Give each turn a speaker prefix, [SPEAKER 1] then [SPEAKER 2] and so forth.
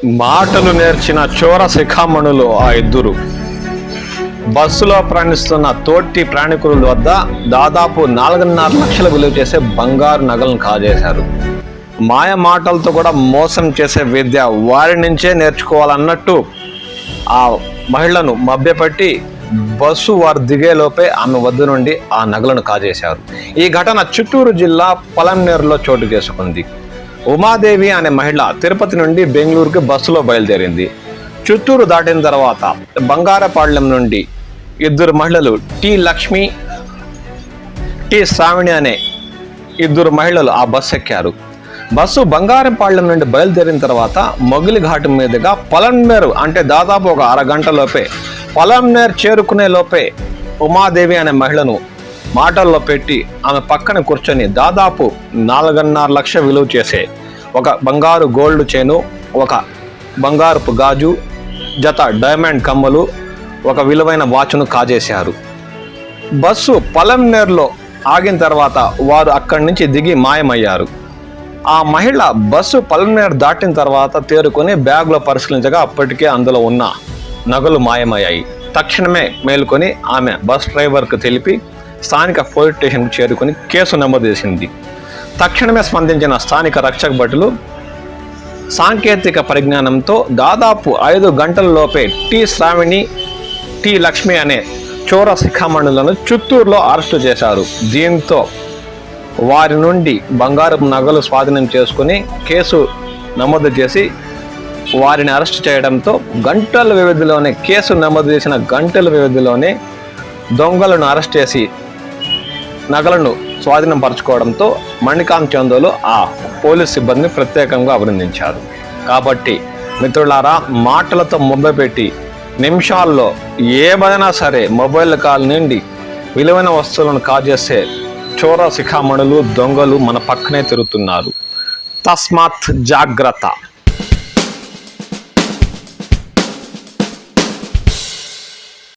[SPEAKER 1] మాటలు నేర్చిన చోర శిఖామణులు ఆ ఇద్దరు. బస్సులో ప్రయాణిస్తున్న తోటి ప్రయాణికుల వద్ద దాదాపు 4.5 లక్షల విలువ చేసే బంగారు నగలను కాజేశారు. మాయ మాటలతో కూడా మోసం చేసే విద్య వారి నుంచే నేర్చుకోవాలన్నట్టు ఆ మహిళను మభ్యపెట్టి బస్సు వారు దిగేలోపే ఆమె వద్ద నుండి ఆ నగలను కాజేశారు. ఈ ఘటన చిత్తూరు జిల్లా పలమనేరులో చోటు చేసుకుంది. ఉమాదేవి అనే మహిళ తిరుపతి నుండి బెంగళూరుకి బస్సులో బయలుదేరింది. చిత్తూరు దాటిన తర్వాత బంగారపాళ్యం నుండి ఇద్దరు మహిళలు టి లక్ష్మి, టి శ్రావణి అనే ఇద్దరు మహిళలు ఆ బస్సు ఎక్కారు. బస్సు బంగారపాళ్యం నుండి బయలుదేరిన తర్వాత మొగిలి ఘాటు మీదుగా పలమనేరు అంటే దాదాపు ఒక అరగంట లోపే పలమనేరు చేరుకునే లోపే ఉమాదేవి అనే మహిళను మాటల్లో పెట్టి ఆమె పక్కన కూర్చొని దాదాపు 4.5 లక్షల విలువ చేసే ఒక బంగారు గోల్డ్ చైను, ఒక బంగారపు గాజు, జత డైమండ్ కమ్మలు, ఒక విలువైన వాచ్ను కాజేశారు. బస్సు పలమనేరులో ఆగిన తర్వాత వారు అక్కడి నుంచి దిగి మాయమయ్యారు. ఆ మహిళ బస్సు పలమనేరు దాటిన తర్వాత తేరుకొని బ్యాగ్లో పరిశీలించగా అప్పటికే అందులో ఉన్న నగలు మాయమయ్యాయి. తక్షణమే మేల్కొని ఆమె బస్ డ్రైవర్కు తెలిపి స్థానిక పోలీస్ స్టేషన్కు చేరుకొని కేసు నమోదు చేసింది. తక్షణమే స్పందించిన స్థానిక రక్షక భటులు సాంకేతిక పరిజ్ఞానంతో దాదాపు 5 గంటల లోపే టి శ్రావణి, టి లక్ష్మి అనే చోర శిఖామణులను చిత్తూరులో అరెస్టు చేశారు. దీంతో వారి నుండి బంగారపు నగలు స్వాధీనం చేసుకుని కేసు నమోదు చేసి వారిని అరెస్టు చేయడంతో గంటల వ్యవధిలోనే కేసు నమోదు చేసిన గంటల వ్యవధిలోనే దొంగలను అరెస్ట్ చేసి నగలను స్వాధీనం పరచుకోవడంతో మణికాంత్ చందోలు ఆ పోలీస్ సిబ్బందిని ప్రత్యేకంగా అభినందించారు. కాబట్టి మిత్రులారా, మాటలతో మొబ్బపెట్టి నిమిషాల్లో ఏమైనా సరే మొబైల్ కాల్ నుండి విలువైన వస్తువులను కాజేసే చోర శిఖామణులు, దొంగలు మన పక్కనే తిరుగుతున్నారు. తస్మాత్ జాగ్రత్త.